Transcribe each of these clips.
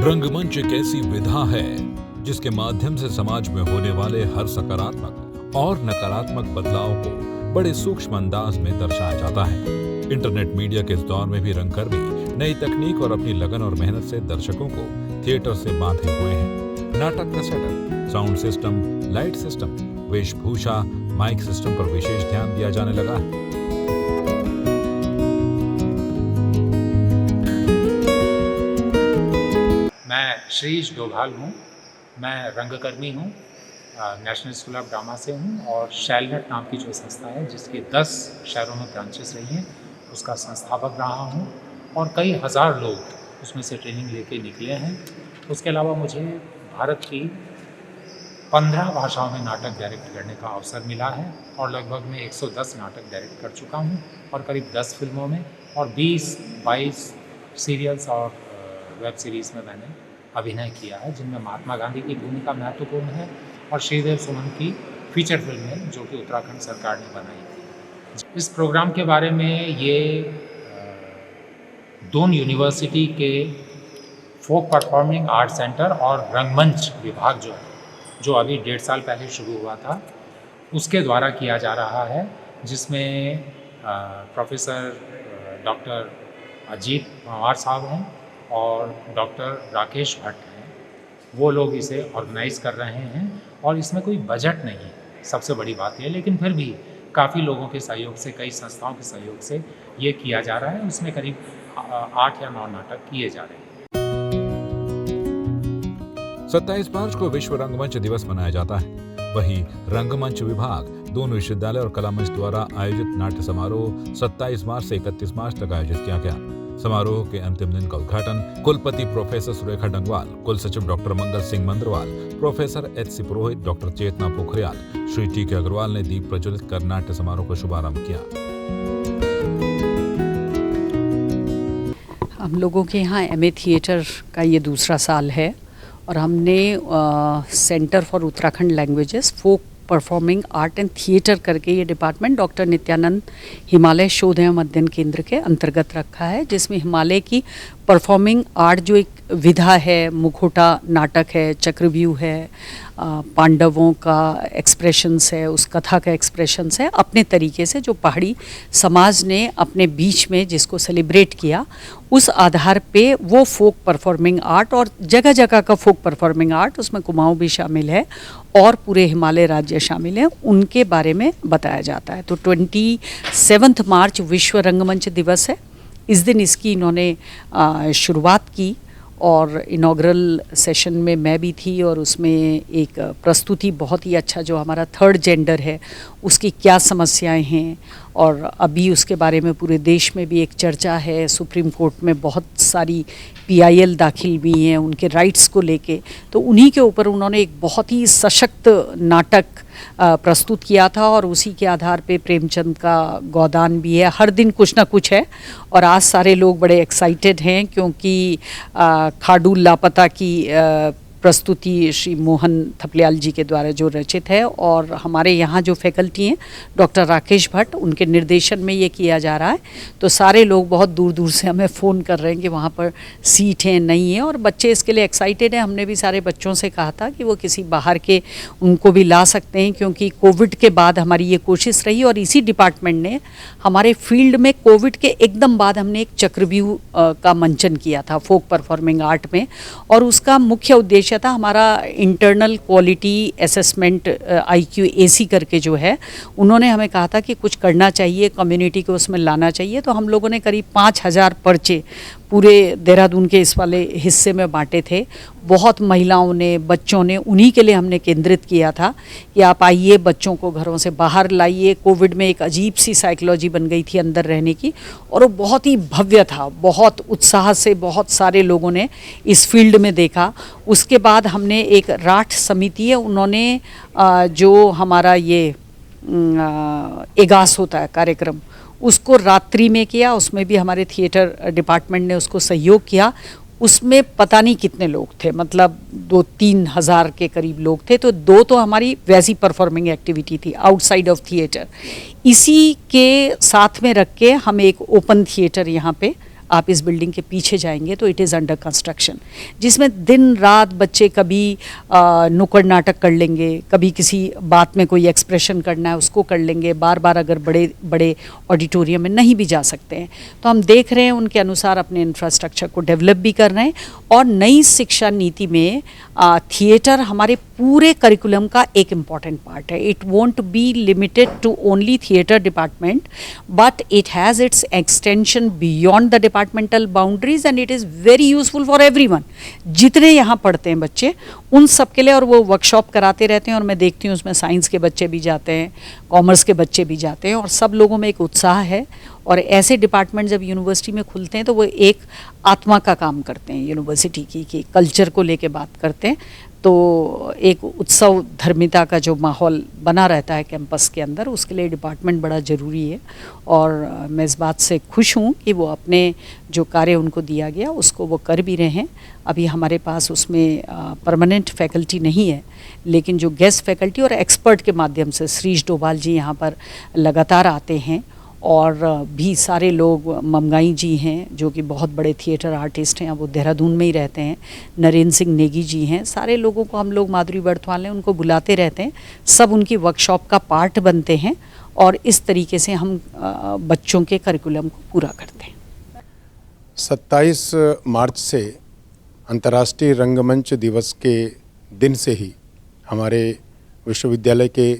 रंगमंच एक ऐसी विधा है जिसके माध्यम से समाज में होने वाले हर सकारात्मक और नकारात्मक बदलाव को बड़े सूक्ष्म अंदाज में दर्शाया जाता है। इंटरनेट मीडिया के इस दौर में भी रंगकर्मी नई तकनीक और अपनी लगन और मेहनत से दर्शकों को थिएटर से बांधे हुए हैं। नाटक का setup, sound system, light system, वेशभूषा, माइक सिस्टम पर विशेष ध्यान दिया जाने लगा है। मैं श्रीश डोभाल हूँ। मैं रंगकर्मी हूँ, नेशनल स्कूल ऑफ ड्रामा से हूँ और शैलनट नाम की जो संस्था है जिसकी 10 शहरों में ब्रांचेस रही हैं उसका संस्थापक रहा हूँ और कई हज़ार लोग उसमें से ट्रेनिंग लेके निकले हैं। उसके अलावा मुझे भारत की 15 भाषाओं में नाटक डायरेक्ट करने का अवसर मिला है और लगभग मैं 110 नाटक डायरेक्ट कर चुका हूँ और करीब 10 फिल्मों में और 20-22 सीरियल्स और वेब सीरीज़ में मैंने अभिनय किया है, जिनमें महात्मा गांधी की भूमिका महत्वपूर्ण है और श्रीदेव सुमन की फीचर फिल्म है जो कि उत्तराखंड सरकार ने बनाई थी। इस प्रोग्राम के बारे में ये दून यूनिवर्सिटी के फोक परफॉर्मिंग आर्ट सेंटर और रंगमंच विभाग जो अभी 1.5 साल पहले शुरू हुआ था उसके द्वारा किया जा रहा है, जिसमें प्रोफेसर डॉक्टर अजीत पंवार साहब हैं और डॉक्टर राकेश भट्ट हैं। वो लोग इसे ऑर्गेनाइज़ कर रहे हैं और इसमें कोई बजट नहीं है, सबसे बड़ी बात यह, लेकिन फिर भी काफ़ी लोगों के सहयोग से, कई संस्थाओं के सहयोग से ये किया जा रहा है। उसमें करीब 8 या 9 नाटक किए जा रहे हैं। 27 मार्च को विश्व रंगमंच दिवस मनाया जाता है। वहीं रंगमंच विभाग दून विश्वविद्यालय और कला मंच द्वारा आयोजित नाट्य समारोह 27 मार्च से 31 मार्च तक आयोजित किया गया। समारोह के अंतिम दिन का उद्घाटन कुलपति प्रोफेसर सुरेखा डंगवाल, कुल सचिव डॉक्टर मंगल सिंह मंद्रवाल, प्रोफेसर एच.सी. पुरोहित, डॉक्टर चेतना पोखरियाल, श्री टी.के. अग्रवाल ने दीप प्रज्वलित कर नाट्य समारोह का शुभारंभ किया। हम लोगों के यहाँ एमए थिएटर का ये दूसरा साल है और हमने centre for Uttarakhand languages folk performing art and theatre करके ये डिपार्टमेंट डॉक्टर नित्यानंद हिमालय शोध एवं अध्ययन केंद्र के अंतर्गत रखा है, जिसमें हिमालय की परफॉर्मिंग आर्ट जो एक विधा है, मुखोटा नाटक है, चक्रव्यूह है, पांडवों का एक्सप्रेशंस है, उस कथा का एक्सप्रेशंस है, अपने तरीके से जो पहाड़ी समाज ने अपने बीच में जिसको सेलिब्रेट किया उस आधार पे वो फोक परफॉर्मिंग आर्ट और जगह जगह का फोक परफॉर्मिंग आर्ट, उसमें कुमाऊँ भी शामिल है और पूरे हिमालय राज्य शामिल हैं, उनके बारे में बताया जाता है। तो 27 मार्च विश्व रंगमंच दिवस है। इस दिन इसकी इन्होंने शुरुआत की और इनॉग्रल सेशन में मैं भी थी और उसमें एक प्रस्तुति बहुत ही अच्छा, जो हमारा थर्ड जेंडर है उसकी क्या समस्याएं हैं और अभी उसके बारे में पूरे देश में भी एक चर्चा है। सुप्रीम कोर्ट में बहुत सारी PIL दाखिल भी हैं उनके राइट्स को लेके, तो उन्हीं के ऊपर उन्होंने एक बहुत ही सशक्त नाटक प्रस्तुत किया था और उसी के आधार पे प्रेमचंद का गोदान भी है। हर दिन कुछ ना कुछ है और आज सारे लोग बड़े एक्साइटेड हैं क्योंकि खाडू लापता की प्रस्तुति श्री मोहन थपलियाल जी के द्वारा जो रचित है और हमारे यहाँ जो फैकल्टी हैं डॉक्टर राकेश भट्ट, उनके निर्देशन में ये किया जा रहा है। तो सारे लोग बहुत दूर दूर से हमें फ़ोन कर रहे हैं कि वहाँ पर सीट है नहीं है और बच्चे इसके लिए एक्साइटेड हैं। हमने भी सारे बच्चों से कहा था कि वो किसी बाहर के उनको भी ला सकते हैं, क्योंकि कोविड के बाद हमारी ये कोशिश रही और इसी डिपार्टमेंट ने हमारे फील्ड में कोविड के एकदम बाद हमने एक चक्रव्यूह का मंचन किया था फोक परफॉर्मिंग आर्ट में और उसका मुख्य उद्देश्य था हमारा internal quality assessment IQ AC करके जो है, उन्होंने हमें कहा था कि कुछ करना चाहिए, कम्युनिटी को उसमें लाना चाहिए। तो हम लोगों ने करीब 5000 पर्चे पूरे देहरादून के इस वाले हिस्से में बांटे थे। बहुत महिलाओं ने, बच्चों ने, उन्हीं के लिए हमने केंद्रित किया था कि आप आइए, बच्चों को घरों से बाहर लाइए। कोविड में एक अजीब सी साइकोलॉजी बन गई थी अंदर रहने की और वो बहुत ही भव्य था, बहुत उत्साह से बहुत सारे लोगों ने इस फील्ड में देखा। उसके बाद हमने एक राठ समिति है, उन्होंने जो हमारा ये एगास होता है कार्यक्रम, उसको रात्रि में किया। उसमें भी हमारे थिएटर डिपार्टमेंट ने उसको सहयोग किया। उसमें पता नहीं कितने लोग थे, मतलब 2-3 हज़ार के करीब लोग थे। तो 2 तो हमारी वैसी परफॉर्मिंग एक्टिविटी थी आउटसाइड ऑफ थिएटर। इसी के साथ में रख के हम एक ओपन थिएटर यहाँ पे आप इस बिल्डिंग के पीछे जाएंगे तो इट इज़ अंडर कंस्ट्रक्शन, जिसमें दिन रात बच्चे कभी नुक्कड़ नाटक कर लेंगे, कभी किसी बात में कोई एक्सप्रेशन करना है उसको कर लेंगे, बार बार अगर बड़े बड़े ऑडिटोरियम में नहीं भी जा सकते हैं तो हम देख रहे हैं उनके अनुसार अपने इंफ्रास्ट्रक्चर को डेवलप भी कर रहे हैं। और नई शिक्षा नीति में थिएटर हमारे पूरे करिकुलम का एक इम्पॉर्टेंट पार्ट है। It won't be limited to only theatre department but it has its extension beyond the departmental boundaries and it is very useful for everyone. जितने यहाँ पढ़ते हैं बच्चे उन सब के लिए, और वो वर्कशॉप कराते रहते हैं और मैं देखती हूँ उसमें साइंस के बच्चे भी जाते हैं, कॉमर्स के बच्चे भी जाते हैं और सब लोगों में एक उत्साह है। और ऐसे डिपार्टमेंट जब यूनिवर्सिटी में खुलते हैं तो वो एक आत्मा का काम करते हैं यूनिवर्सिटी की कल्चर को लेके बात करते हैं, तो एक उत्सव धर्मिता का जो माहौल बना रहता है कैंपस के अंदर, उसके लिए डिपार्टमेंट बड़ा ज़रूरी है। और मैं इस बात से खुश हूँ कि वो अपने जो कार्य उनको दिया गया उसको वो कर भी रहे हैं। अभी हमारे पास उसमें परमानेंट फैकल्टी नहीं है, लेकिन जो गेस्ट फैकल्टी और एक्सपर्ट के माध्यम से श्रीज डोभाल जी यहाँ पर लगातार आते हैं, और भी सारे लोग, ममगाई जी हैं जो कि बहुत बड़े थिएटर आर्टिस्ट हैं, वो देहरादून में ही रहते हैं, नरेंद्र सिंह नेगी जी हैं, सारे लोगों को हम लोग, माधुरी बर्थवाल हैं, उनको बुलाते रहते हैं, सब उनकी वर्कशॉप का पार्ट बनते हैं और इस तरीके से हम बच्चों के करिकुलम को पूरा करते हैं। 27 मार्च से अंतर्राष्ट्रीय रंगमंच दिवस के दिन से ही हमारे विश्वविद्यालय के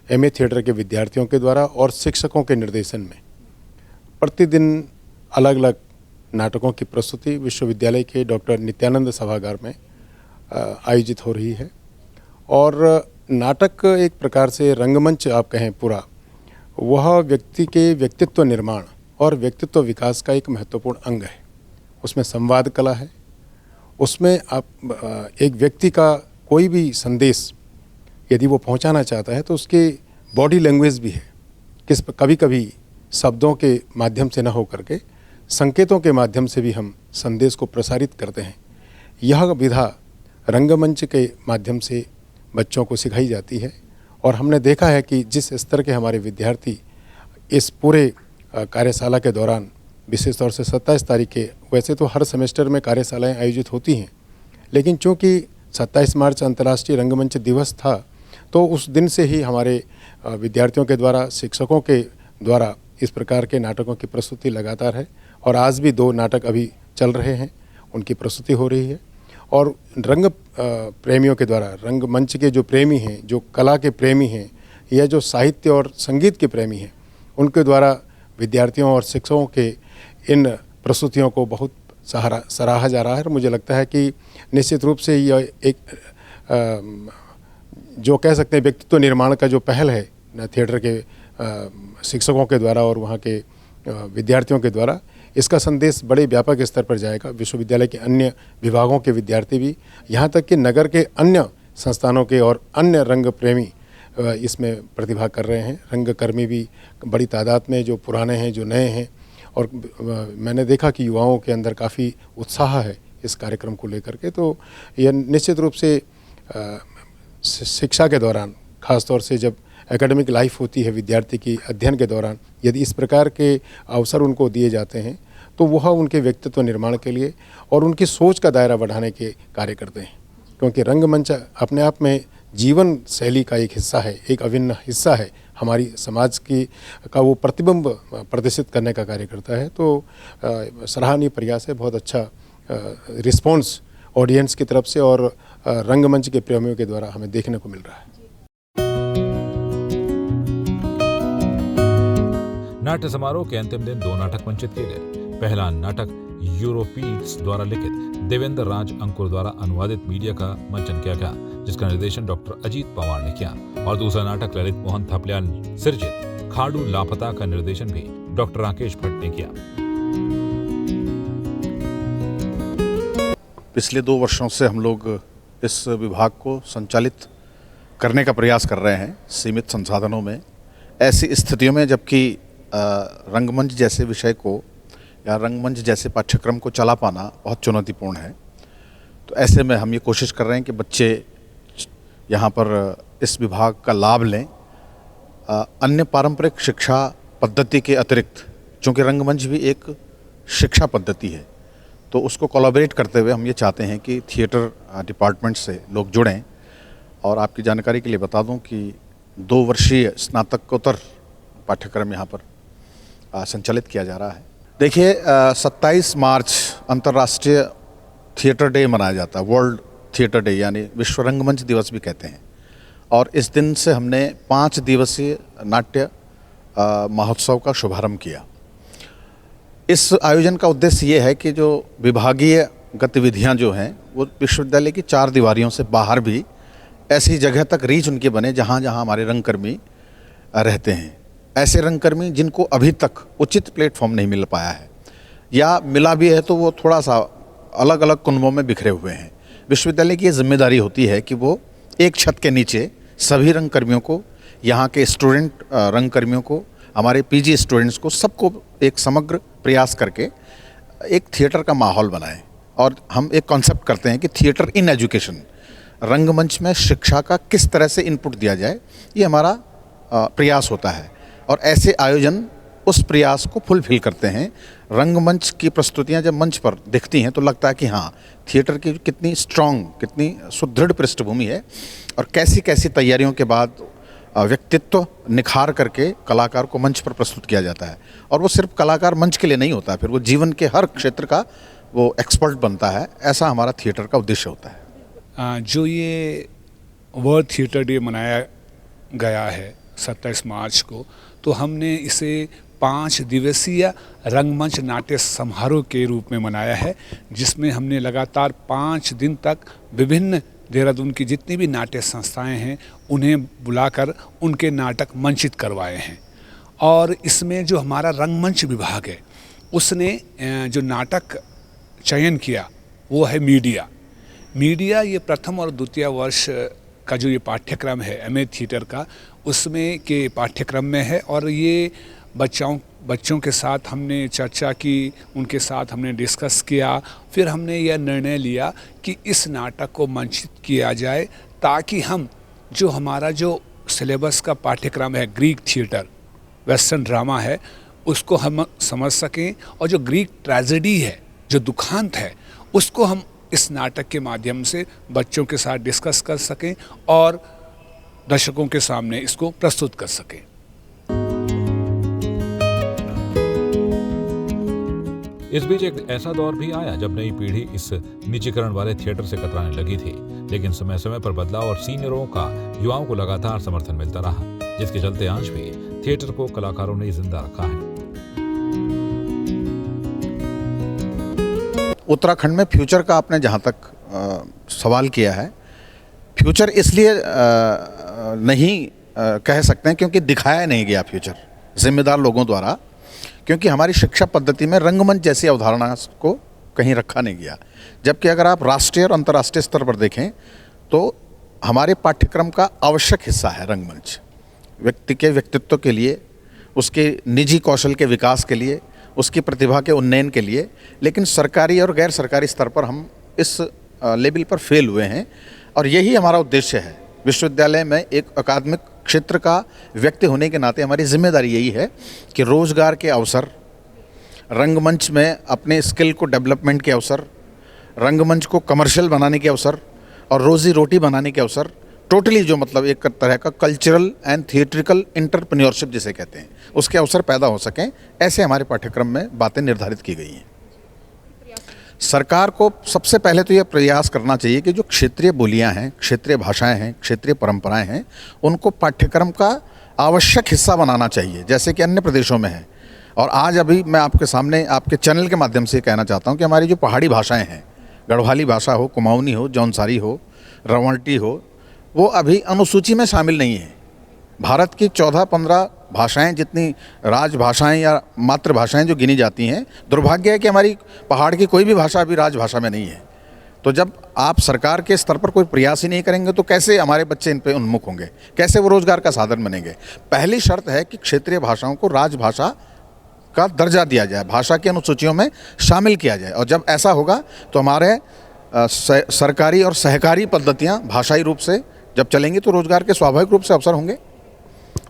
एमए थिएटर के विद्यार्थियों के द्वारा और शिक्षकों के निर्देशन में प्रतिदिन अलग अलग नाटकों की प्रस्तुति विश्वविद्यालय के डॉक्टर नित्यानंद सभागार में आयोजित हो रही है। और नाटक एक प्रकार से रंगमंच आप कहें पूरा, वह व्यक्ति के व्यक्तित्व निर्माण और व्यक्तित्व विकास का एक महत्वपूर्ण अंग है। उसमें संवाद कला है, उसमें आप एक व्यक्ति का कोई भी संदेश यदि वो पहुंचाना चाहता है तो उसके बॉडी लैंग्वेज भी है, कभी कभी शब्दों के माध्यम से न हो करके संकेतों के माध्यम से भी हम संदेश को प्रसारित करते हैं। यह विधा रंगमंच के माध्यम से बच्चों को सिखाई जाती है और हमने देखा है कि जिस स्तर के हमारे विद्यार्थी इस पूरे कार्यशाला के दौरान, विशेष तौर से 27 तारीख के, वैसे तो हर सेमेस्टर में कार्यशालाएं आयोजित होती हैं, लेकिन चूँकि 27 मार्च अंतर्राष्ट्रीय रंगमंच दिवस था तो उस दिन से ही हमारे विद्यार्थियों के द्वारा, शिक्षकों के द्वारा इस प्रकार के नाटकों की प्रस्तुति लगातार है। और आज भी 2 नाटक अभी चल रहे हैं, उनकी प्रस्तुति हो रही है। और रंग प्रेमियों के द्वारा, रंगमंच के जो प्रेमी हैं, जो कला के प्रेमी हैं या जो साहित्य और संगीत के प्रेमी हैं, उनके द्वारा विद्यार्थियों और शिक्षकों के इन प्रस्तुतियों को बहुत सराहा जा रहा है। मुझे लगता है कि निश्चित रूप से यह एक जो कह सकते हैं व्यक्तित्व निर्माण का जो पहल है थिएटर के शिक्षकों के द्वारा और वहाँ के विद्यार्थियों के द्वारा, इसका संदेश बड़े व्यापक स्तर पर जाएगा। विश्वविद्यालय के अन्य विभागों के विद्यार्थी भी, यहाँ तक कि नगर के अन्य संस्थानों के और अन्य रंग प्रेमी इसमें प्रतिभा कर रहे हैं। रंगकर्मी भी बड़ी तादाद में, जो पुराने हैं, जो नए हैं। और मैंने देखा कि युवाओं के अंदर काफ़ी उत्साह है इस कार्यक्रम को लेकर के। तो यह निश्चित रूप से शिक्षा के दौरान, ख़ासतौर से जब एकेडमिक लाइफ होती है विद्यार्थी की अध्ययन के दौरान, यदि इस प्रकार के अवसर उनको दिए जाते हैं तो वह उनके व्यक्तित्व निर्माण के लिए और उनकी सोच का दायरा बढ़ाने के कार्य करते हैं। क्योंकि रंगमंच अपने आप में जीवन शैली का एक हिस्सा है, एक अभिन्न हिस्सा है, हमारी समाज की का वो प्रतिबिंब प्रदर्शित करने का कार्य करता है। तो सराहनीय प्रयास है, बहुत अच्छा रिस्पॉन्स ऑडियंस की तरफ से और रंगमंच के प्रेमियों के द्वारा हमें देखने को मिल रहा है। नाट्य समारोह के अंतिम दिन 2 नाटक मंचित किए गए। पहला नाटक यूरोपीड्स द्वारा लिखित देवेंद्र राज अंकुर द्वारा अनुवादित मीडिया का मंचन किया गया, जिसका निर्देशन डॉक्टर अजीत पवार ने किया। और दूसरा नाटक ललित मोहन थपलिया सिर्जित खाड़ू लापता का निर्देशन भी डॉक्टर राकेश भट्ट ने किया। पिछले 2 वर्षों से हम लोग इस विभाग को संचालित करने का प्रयास कर रहे हैं सीमित संसाधनों में। ऐसी स्थितियों में जबकि रंगमंच जैसे विषय को या रंगमंच जैसे पाठ्यक्रम को चला पाना बहुत चुनौतीपूर्ण है, तो ऐसे में हम ये कोशिश कर रहे हैं कि बच्चे यहाँ पर इस विभाग का लाभ लें। अन्य पारंपरिक शिक्षा पद्धति के अतिरिक्त, चूँकि रंगमंच भी एक शिक्षा पद्धति है, तो उसको कोलैबोरेट करते हुए हम ये चाहते हैं कि थिएटर डिपार्टमेंट से लोग जुड़ें। और आपकी जानकारी के लिए बता दूं कि 2 वर्षीय स्नातकोत्तर पाठ्यक्रम यहाँ पर संचालित किया जा रहा है। देखिए 27 मार्च अंतर्राष्ट्रीय थिएटर डे मनाया जाता है, वर्ल्ड थिएटर डे यानी विश्व रंगमंच दिवस भी कहते हैं। और इस दिन से हमने 5 दिवसीय नाट्य महोत्सव का शुभारंभ किया। इस आयोजन का उद्देश्य ये है कि जो विभागीय गतिविधियां जो हैं वो विश्वविद्यालय की 4 दीवारियों से बाहर भी ऐसी जगह तक रीच उनकी बने जहां जहां हमारे रंगकर्मी रहते हैं। ऐसे रंगकर्मी जिनको अभी तक उचित प्लेटफॉर्म नहीं मिल पाया है या मिला भी है तो वो थोड़ा सा अलग अलग कुनबों में बिखरे हुए हैं। विश्वविद्यालय की ये जिम्मेदारी होती है कि वो एक छत के नीचे सभी रंगकर्मियों को, यहाँ के स्टूडेंट रंगकर्मियों को, हमारे पीजी स्टूडेंट्स को, सबको एक समग्र प्रयास करके एक थिएटर का माहौल बनाएं। और हम एक कॉन्सेप्ट करते हैं कि थिएटर इन एजुकेशन, रंगमंच में शिक्षा का किस तरह से इनपुट दिया जाए, ये हमारा प्रयास होता है। और ऐसे आयोजन उस प्रयास को फुलफिल करते हैं। रंगमंच की प्रस्तुतियां जब मंच पर दिखती हैं तो लगता है कि हाँ, थिएटर की कितनी स्ट्रॉन्ग, कितनी सुदृढ़ पृष्ठभूमि है और कैसी कैसी तैयारियों के बाद व्यक्तित्व निखार करके कलाकार को मंच पर प्रस्तुत किया जाता है। और वो सिर्फ कलाकार मंच के लिए नहीं होता, फिर वो जीवन के हर क्षेत्र का वो एक्सपर्ट बनता है। ऐसा हमारा थिएटर का उद्देश्य होता है। जो ये वर्ल्ड थिएटर डे मनाया गया है 27 मार्च को, तो हमने इसे 5 दिवसीय रंगमंच नाट्य समारोह के रूप में मनाया है, जिसमें हमने लगातार 5 दिन तक विभिन्न देहरादून की जितनी भी नाट्य संस्थाएं हैं उन्हें बुलाकर उनके नाटक मंचित करवाए हैं। और इसमें जो हमारा रंगमंच विभाग है उसने जो नाटक चयन किया वो है मीडिया। ये प्रथम और द्वितीय वर्ष का जो ये पाठ्यक्रम है एमए थिएटर का, उसमें के पाठ्यक्रम में है। और ये बच्चों के साथ हमने चर्चा की, उनके साथ हमने डिस्कस किया, फिर हमने यह निर्णय लिया कि इस नाटक को मंचित किया जाए ताकि हम जो हमारा जो सिलेबस का पाठ्यक्रम है ग्रीक थिएटर, वेस्टर्न ड्रामा है, उसको हम समझ सकें। और जो ग्रीक ट्रेजेडी है, जो दुखांत है, उसको हम इस नाटक के माध्यम से बच्चों के साथ डिस्कस कर सकें और दर्शकों के सामने इसको प्रस्तुत कर सकें। इस बीच एक ऐसा दौर भी आया जब नई पीढ़ी इस निजीकरण वाले थिएटर से कतराने लगी थी, लेकिन समय समय पर बदलाव और सीनियरों का युवाओं को लगातार समर्थन मिलता रहा, जिसके चलते आज भी थिएटर को कलाकारों ने जिंदा रखा है। उत्तराखंड में फ्यूचर का आपने जहाँ तक सवाल किया है, फ्यूचर इसलिए नहीं कह सकते हैं क्योंकि दिखाया नहीं गया फ्यूचर जिम्मेदार लोगों द्वारा, क्योंकि हमारी शिक्षा पद्धति में रंगमंच जैसी अवधारणा को कहीं रखा नहीं गया। जबकि अगर आप राष्ट्रीय और अंतर्राष्ट्रीय स्तर पर देखें तो हमारे पाठ्यक्रम का आवश्यक हिस्सा है रंगमंच, व्यक्ति के व्यक्तित्व के लिए, उसके निजी कौशल के विकास के लिए, उसकी प्रतिभा के उन्नयन के लिए। लेकिन सरकारी और गैर सरकारी स्तर पर हम इस लेवल पर फेल हुए हैं और यही हमारा उद्देश्य है। विश्वविद्यालय में एक अकादमिक क्षेत्र का व्यक्ति होने के नाते हमारी जिम्मेदारी यही है कि रोजगार के अवसर, रंगमंच में अपने स्किल को डेवलपमेंट के अवसर, रंगमंच को कमर्शियल बनाने के अवसर और रोजी रोटी बनाने के अवसर, टोटली जो मतलब एक तरह का कल्चरल एंड थिएट्रिकल एंटरप्रेन्योरशिप जिसे कहते हैं, उसके अवसर पैदा हो सकें, ऐसे हमारे पाठ्यक्रम में बातें निर्धारित की गई हैं। सरकार को सबसे पहले तो यह प्रयास करना चाहिए कि जो क्षेत्रीय बोलियां हैं, क्षेत्रीय भाषाएं हैं, क्षेत्रीय परंपराएं हैं, उनको पाठ्यक्रम का आवश्यक हिस्सा बनाना चाहिए, जैसे कि अन्य प्रदेशों में है। और आज अभी मैं आपके सामने आपके चैनल के माध्यम से कहना चाहता हूं कि हमारी जो पहाड़ी भाषाएं हैं, गढ़वाली भाषा हो, कुमाऊनी हो, जौनसारी हो, रवांटी हो, वो अभी अनुसूची में शामिल नहीं है। भारत की 14-15 भाषाएं जितनी राजभाषाएं या मातृभाषाएं जो गिनी जाती हैं, दुर्भाग्य है कि हमारी पहाड़ की कोई भी भाषा अभी राजभाषा में नहीं है। तो जब आप सरकार के स्तर पर कोई प्रयास ही नहीं करेंगे तो कैसे हमारे बच्चे इन पे उन्मुख होंगे, कैसे वो रोजगार का साधन बनेंगे। पहली शर्त है कि क्षेत्रीय भाषाओं को राजभाषा का दर्जा दिया जाए, भाषा की अनुसूचियों में शामिल किया जाए। और जब ऐसा होगा तो हमारे सरकारी और सहकारी पद्धतियाँ भाषाई रूप से जब चलेंगी तो रोजगार के स्वाभाविक रूप से अवसर होंगे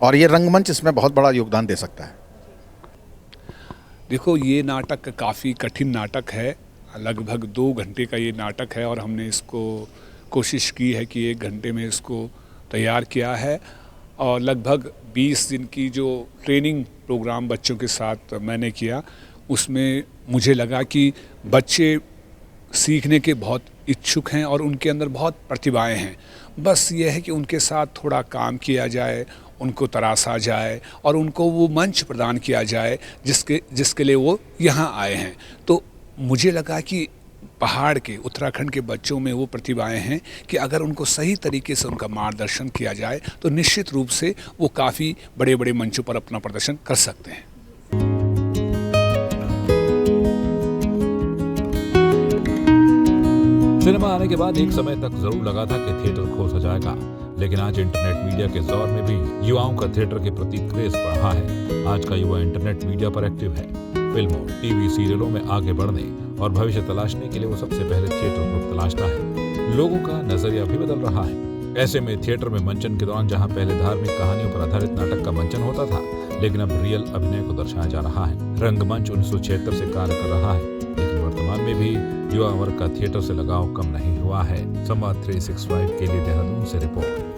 और ये रंगमंच इसमें बहुत बड़ा योगदान दे सकता है। देखो, ये नाटक काफ़ी कठिन नाटक है, लगभग 2 घंटे का ये नाटक है और हमने इसको कोशिश की है कि 1 घंटे में इसको तैयार किया है। और लगभग 20 दिन की जो ट्रेनिंग प्रोग्राम बच्चों के साथ मैंने किया, उसमें मुझे लगा कि बच्चे सीखने के बहुत इच्छुक हैं और उनके अंदर बहुत प्रतिभाएं हैं। बस ये है कि उनके साथ थोड़ा काम किया जाए, उनको तराशा जाए और उनको वो मंच प्रदान किया जाए जिसके लिए वो यहाँ आए हैं। तो मुझे लगा कि पहाड़ के, उत्तराखंड के बच्चों में वो प्रतिभाएं हैं कि अगर उनको सही तरीके से उनका मार्गदर्शन किया जाए तो निश्चित रूप से वो काफ़ी बड़े बड़े मंचों पर अपना प्रदर्शन कर सकते हैं। सिनेमा आने के बाद एक समय तक जरूर लगा था कि थिएटर खो सा जाएगा, लेकिन आज इंटरनेट मीडिया के दौर में भी युवाओं का थिएटर के प्रति क्रेज बढ़ा है। आज का युवा इंटरनेट मीडिया पर एक्टिव है। फिल्मों, टीवी सीरियलों में आगे बढ़ने और भविष्य तलाशने के लिए वो सबसे पहले थिएटर को तलाशता है। लोगों का नजरिया भी बदल रहा है। ऐसे में थिएटर में मंचन के दौरान जहां पहले धार्मिक कहानियों पर आधारित नाटक का मंचन होता था, लेकिन अब रियल अभिनय को दर्शाया जा रहा है। रंगमंच 1976 से कार्य कर रहा है, लेकिन वर्तमान में भी युवा वर्ग का थिएटर से लगाव कम नहीं हुआ है। संवाद 365 के लिए देहरादून से रिपोर्ट।